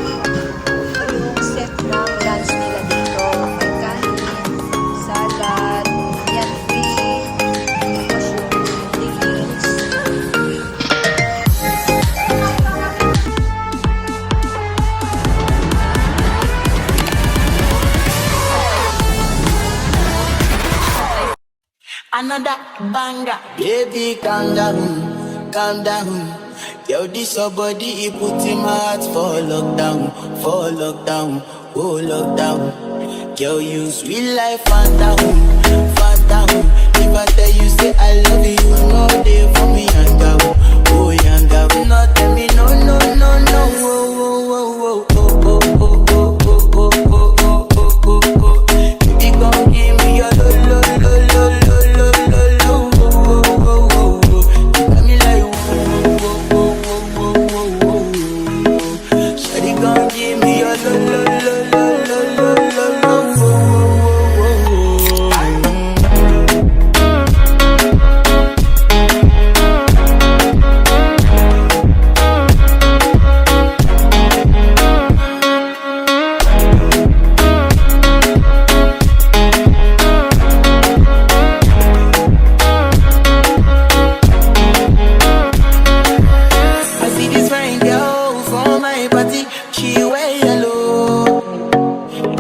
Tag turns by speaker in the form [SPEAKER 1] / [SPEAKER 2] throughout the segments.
[SPEAKER 1] Yung set ng lunch nila dito ay kanin, salad, yan free, tapos yung drinks.
[SPEAKER 2] Another banger. Baby, calm down, calm down. Yo, this your body, it put in my heart for lockdown, oh lockdown. Yo, you sweet life, phantom, phantom. If I tell you, say I love you, no day for me, yanga, oh yanga. No, tell me, no, no, no, no, oh, oh, oh, oh, oh, oh, oh, oh, oh, oh, oh, oh, oh. Baby, gon' give me your lo, lo, lo, lo, lo, lo, lo, lo, oh, oh, oh, oh. You got me like, oh, oh, oh, oh, oh, oh, oh. Shawty gon' give me your lo, lo, lo, lo, lo, lo, lo, lo, oh, oh, oh, oh. I see this fine girl for my party, she wear yellow.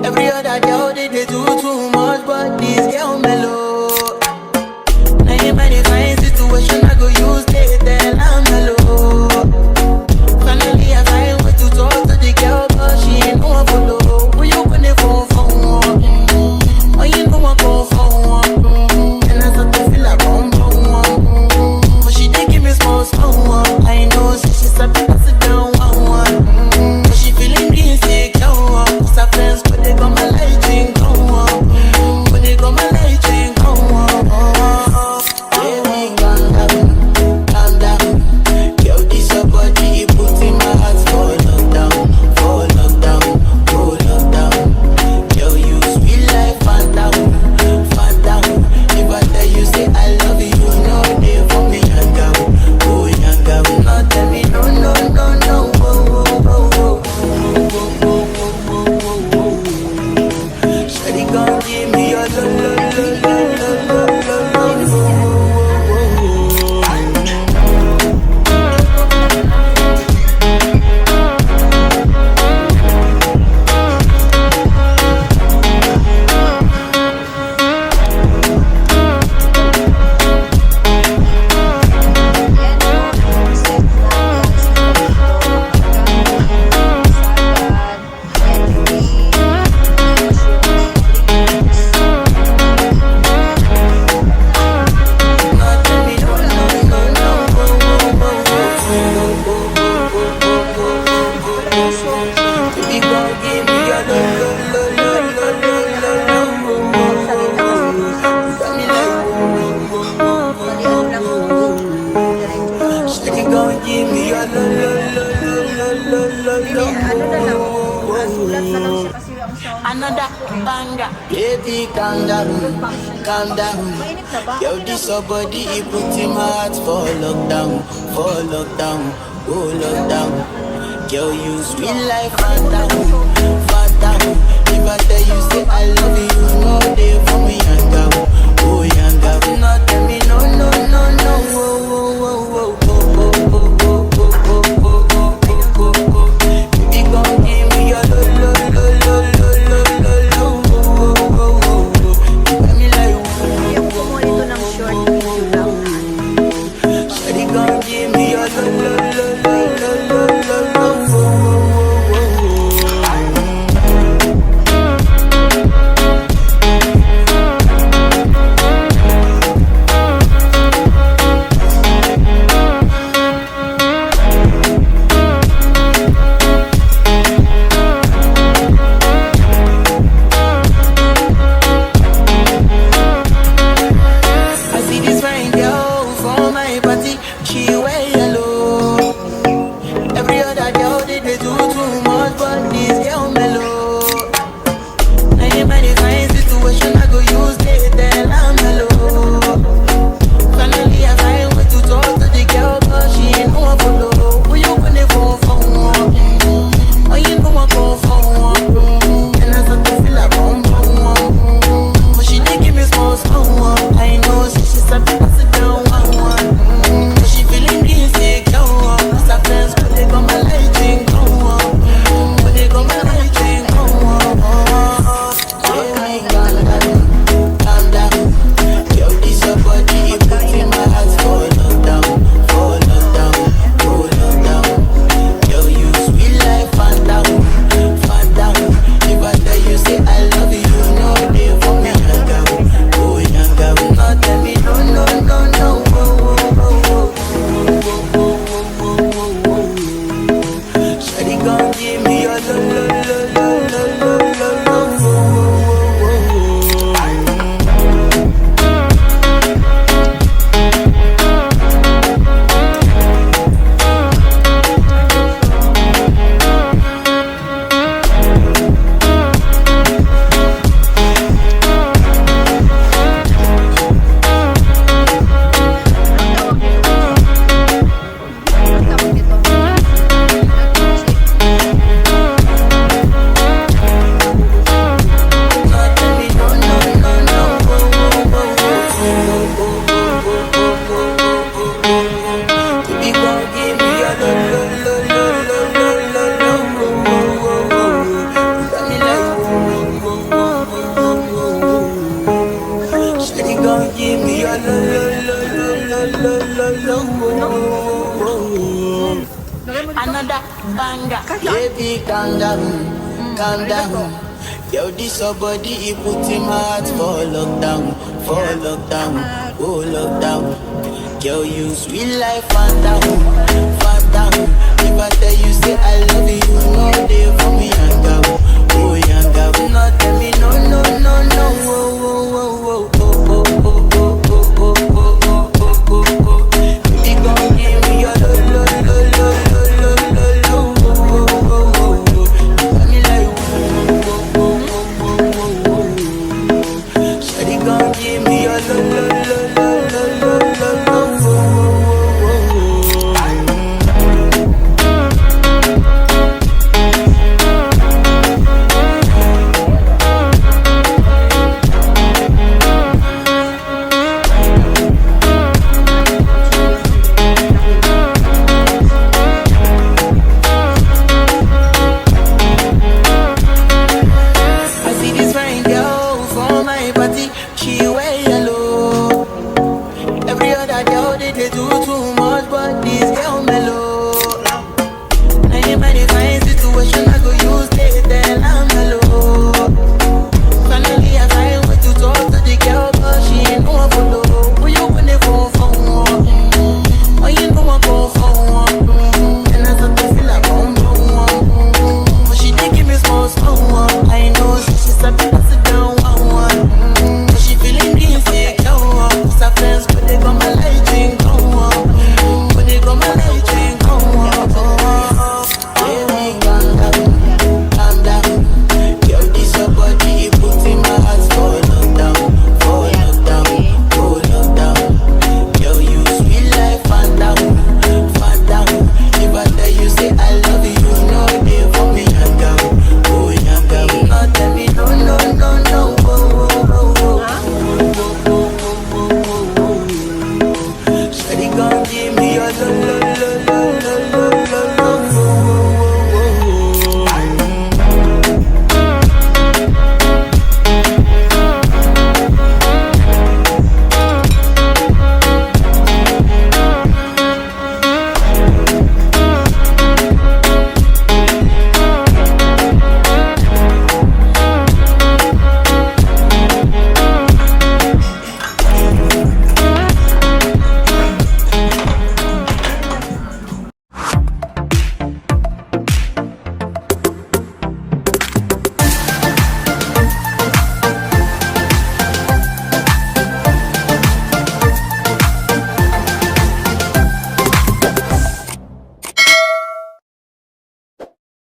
[SPEAKER 2] Every other girl they do too much, but this girl mellow. Now in my fine situation, I go use they tell I'm mellow. Finally I find way to talk to the girl, but she ain't no one follow. When you gonna phone for one? Oh, you know I go for one. And I start to feel like bum bum. But she did give me small one. I know, so she's a bit sit down one. But she feeling insecure. Cause her friends, but they got my light ring go on. But they got my light ring go on. Baby, calm down, calm down. Yo, this your body, it put in my heart for lockdown, for lockdown, for lockdown. Yo, you sweet life, phantom, phantom. If I tell you, say I love you, no day for me, yanga, oh yanga. No, tell me, no, no, no, no, oh, oh, oh, oh, oh, oh, oh, oh, oh. Shawty gon' give me your lo, lo, lo, lo, lo, lo, lo, lo, oh, oh, oh. Another banger. Baby, calm down, calm down. Yo, this your body, it put in my heart for lockdown, oh lockdown. Yo, you sweet life, phantom, phantom. If I tell you, say I love you, no day for me, yanga, oh yanga. No, tell me, no, no, no, no, oh, oh, oh, oh, oh, oh, oh, oh, oh, oh, oh, oh, oh, oh. Baby, gon' give me your lo, lo, lo, lo, lo, lo, lo, lo, oh, oh, oh, oh. You got me like,
[SPEAKER 1] Yung pumulito ng short video lang.
[SPEAKER 2] shawty gon' give me your lo, lo, lo, lo, lo, lo, lo, lo, oh, oh, oh, oh. gon' give me your lo lo lo lo lo lo lo lo. Another banger. Baby, calm down, calm down. Yo, this your body, he put him heart for lockdown, oh lockdown. Yo, you sweet life, phantom, phantom. If I tell you say I love you, no day for me, yanga, oh yanga. No tell me no, no, no, no, oh, oh, oh, oh, oh, oh, oh, oh, oh, oh, oh, oh, oh, oh. You gon' give me your lo, lo, lo, lo, lo, lo, lo, lo, oh, oh, oh, oh, oh. You got me like, oh, oh, oh, oh, oh, oh, oh, oh. Shawty gon' give me your lo, lo, lo.